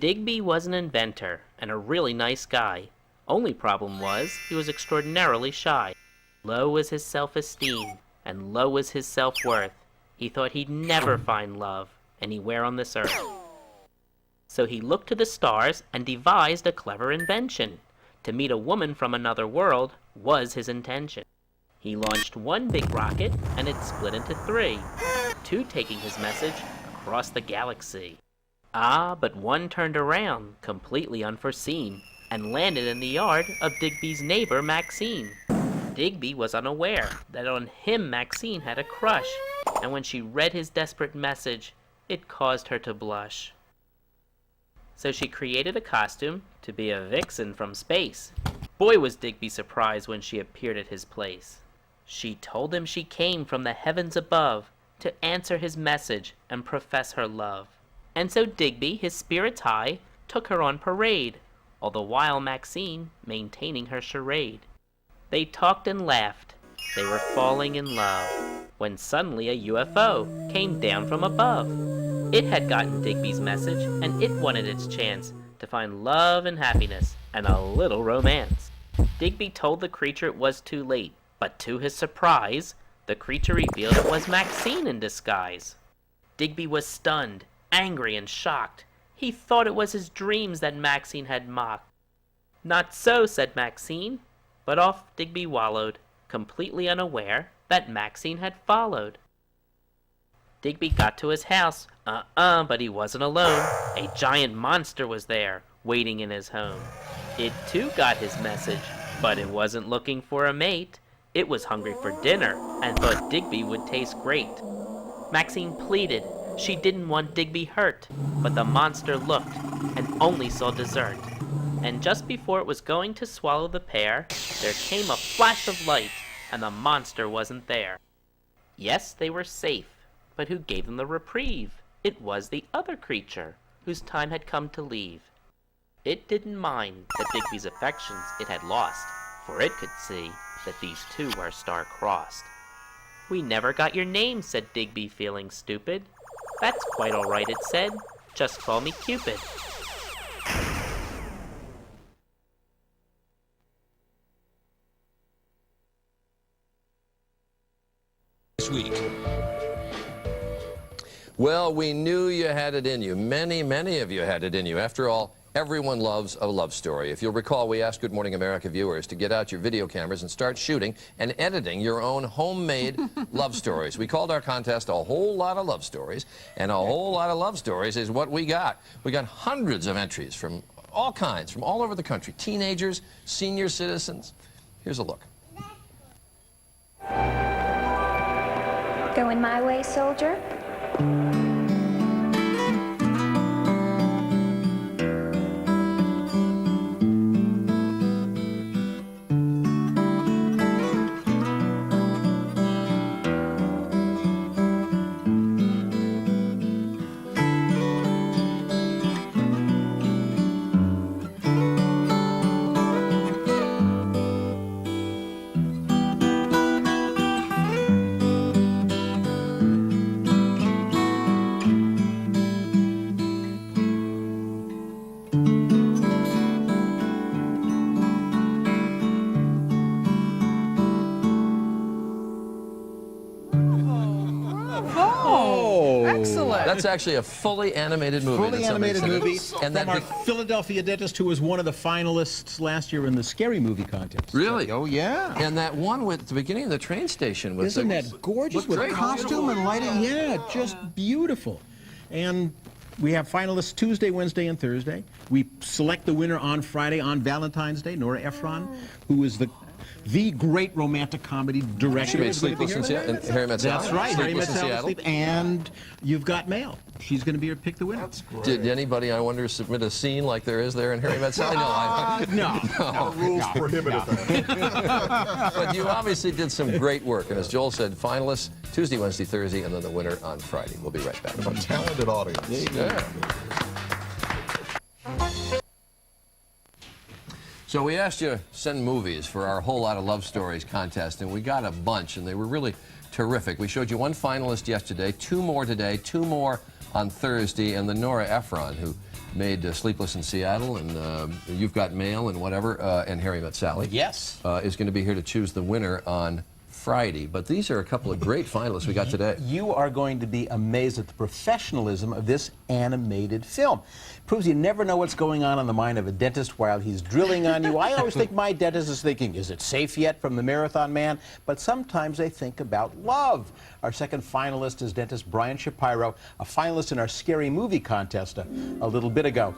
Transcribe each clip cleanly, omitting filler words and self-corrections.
Digby was an inventor and a really nice guy. Only problem was, he was extraordinarily shy. Low was his self-esteem, and low was his self-worth. He thought he'd never find love anywhere on this earth. So he looked to the stars and devised a clever invention. To meet a woman from another world was his intention. He launched one big rocket, and it split into three, two taking his message across the galaxy. Ah, but one turned around, completely unforeseen, and landed in the yard of Digby's neighbor, Maxine. Digby was unaware that on him Maxine had a crush, and when she read his desperate message, it caused her to blush. So she created a costume to be a vixen from space. Boy, was Digby surprised when she appeared at his place. She told him she came from the heavens above to answer his message and profess her love. And so Digby, his spirits high, took her on parade, all the while Maxine maintaining her charade. They talked and laughed. They were falling in love, when suddenly a UFO came down from above. It had gotten Digby's message, and it wanted its chance to find love and happiness and a little romance. Digby told the creature it was too late, but to his surprise, the creature revealed it was Maxine in disguise. Digby was stunned, angry, and shocked. He thought it was his dreams that Maxine had mocked. Not so, said Maxine, but off Digby wallowed, completely unaware that Maxine had followed. Digby got to his house, but he wasn't alone. A giant monster was there, waiting in his home. It too got his message, but it wasn't looking for a mate. It was hungry for dinner, and thought Digby would taste great. Maxine pleaded. She didn't want Digby hurt, but the monster looked and only saw dessert. And just before it was going to swallow the pair, there came a flash of light, and the monster wasn't there. Yes, they were safe, but who gave them the reprieve? It was the other creature, whose time had come to leave. It didn't mind that Digby's affections it had lost, for it could see that these two were star-crossed. We never got your name, said Digby, feeling stupid. That's quite all right, it said. Just call me Cupid. This week. Well, we knew you had it in you. Many, many of you had it in you. After all, everyone loves a love story. If you'll recall, we asked Good Morning America viewers to get out your video cameras and start shooting and editing your own homemade love stories. We called our contest A Whole Lot of Love Stories, and a whole lot of love stories is what we got. We got hundreds of entries from all kinds, from all over the country. Teenagers, senior citizens. Here's a look. Going my way, soldier? That's actually a fully animated movie. Fully animated movie and from our Philadelphia dentist who was one of the finalists last year in the Scary Movie Contest. Really? Oh, yeah. And that one with the beginning of the train station was... Isn't that gorgeous with costume and lighting? Yeah, just beautiful. And we have finalists Tuesday, Wednesday, and Thursday. We select the winner on Friday, on Valentine's Day, Nora Ephron, who is the great romantic comedy director. She made Sleepless in Seattle, and Harry Met Sally. That's right, Harry Met Sally, Seattle. And You've Got Mail. She's going to be here to pick the winner. That's great. Did anybody, I wonder, submit a scene like there is there in Harry Met Sally? No. The rules prohibit that. But you obviously did some great work. And as Joel said, finalists Tuesday, Wednesday, Thursday, and then the winner on Friday. We'll be right back. A talented audience. Yeah. So we asked you to send movies for our Whole Lot of Love Stories contest, and we got a bunch, and they were really terrific. We showed you one finalist yesterday, two more today, two more on Thursday, and the Nora Ephron, who made Sleepless in Seattle and You've Got Mail and whatever, and Harry Met Sally. Yes. Is going to be here to choose the winner on Friday. But these are a couple of great finalists we got today. You are going to be amazed at the professionalism of this animated film. Proves you never know what's going on in the mind of a dentist while he's drilling on you. I always think my dentist is thinking, is it safe yet, from the Marathon Man? But sometimes they think about love. Our second finalist is dentist Brian Shapiro, a finalist in our scary movie contest a little bit ago.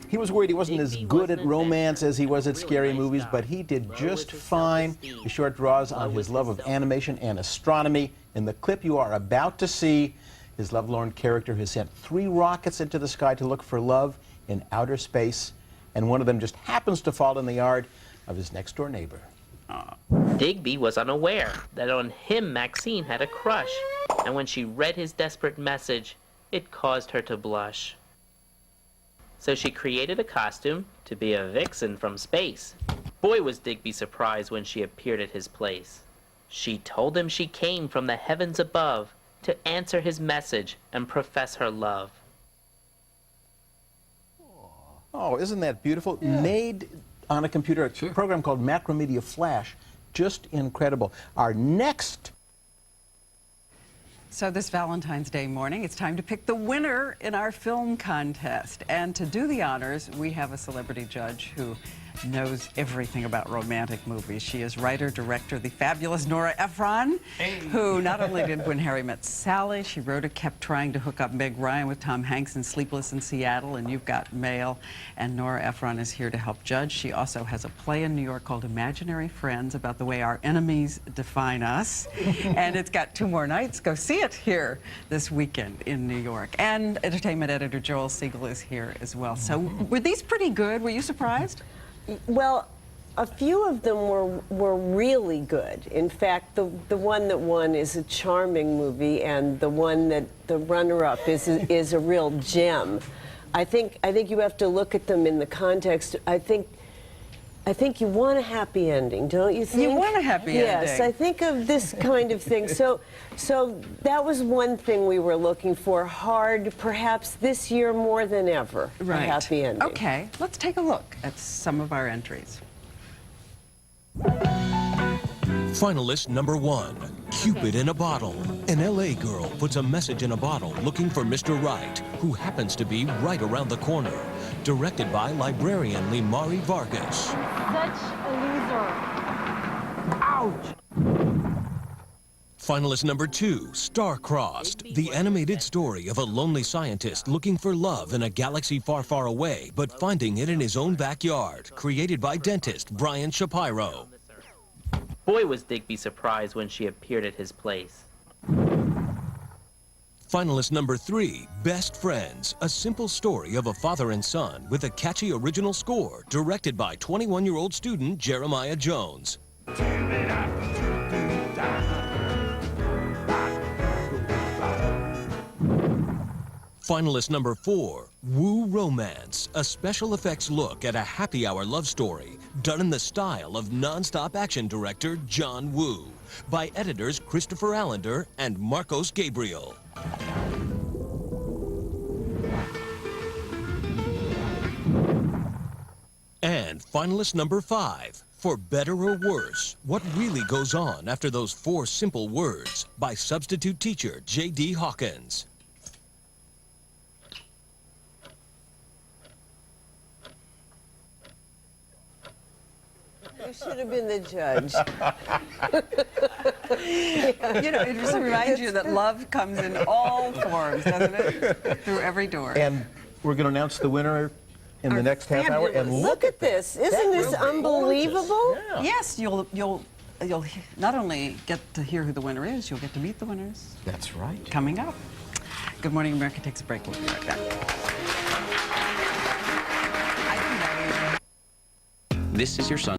He was worried he wasn't as good at romance as he was at scary movies, but he did just fine. The short draws on his love of animation and astronomy. In the clip you are about to see, his lovelorn character has sent 3 rockets into the sky to look for love in outer space, and one of them just happens to fall in the yard of his next-door neighbor. Digby was unaware that on him Maxine had a crush, and when she read his desperate message, it caused her to blush. So she created a costume to be a vixen from space. Boy, was Digby surprised when she appeared at his place. She told him she came from the heavens above to answer his message and profess her love. Oh, isn't that beautiful? Yeah. Made on a computer, a program called Macromedia Flash. Just incredible. Our next... So this Valentine's Day morning, it's time to pick the winner in our film contest. And to do the honors, we have a celebrity judge who knows everything about romantic movies. She is writer, director, the fabulous Nora Ephron, who not only did When Harry Met Sally, she wrote or kept trying to hook up Meg Ryan with Tom Hanks in Sleepless in Seattle and You've Got Mail. And Nora Ephron is here to help judge. She also has a play in New York called Imaginary Friends about the way our enemies define us. And it's got 2 more nights. Go see it here this weekend in New York. And entertainment editor Joel Siegel is here as well. So were these pretty good? Were you surprised? Well, a few of them were really good. In fact, the one that won is a charming movie, and the one that the runner-up is a real gem. I think you have to look at them in the context. I think you want a happy ending, don't you think? You want a happy ending. Yes, I think of this kind of thing. So that was one thing we were looking for, hard, perhaps this year more than ever, a happy ending. Okay, let's take a look at some of our entries. Finalist number 1, Cupid in a Bottle. An LA girl puts a message in a bottle looking for Mr. Right, who happens to be right around the corner. Directed by librarian Limari Vargas. Such a loser. Ouch! Finalist number 2, StarCrossed, the animated story of a lonely scientist looking for love in a galaxy far, far away, but finding it in his own backyard. Created by dentist Brian Shapiro. Boy, was Digby surprised when she appeared at his place. Finalist number 3, Best Friends, a simple story of a father and son with a catchy original score, directed by 21-year-old student Jeremiah Jones. Finalist number 4, Woo Romance, a special effects look at a happy hour love story, done in the style of non-stop action director John Woo, by editors Christopher Allender and Marcos Gabriel. And finalist number 5, For Better or Worse, What Really Goes On After Those 4 Simple Words, by substitute teacher J.D. Hawkins. You should have been the judge. You know, it just reminds you that love comes in all forms, doesn't it? Through every door. And we're going to announce the winner in the next half hour. And Look at this. Isn't this unbelievable? Yeah. Yes, you'll not only get to hear who the winner is, you'll get to meet the winners. That's right. Coming up. Good Morning America takes a break. We'll be right back. This is your son.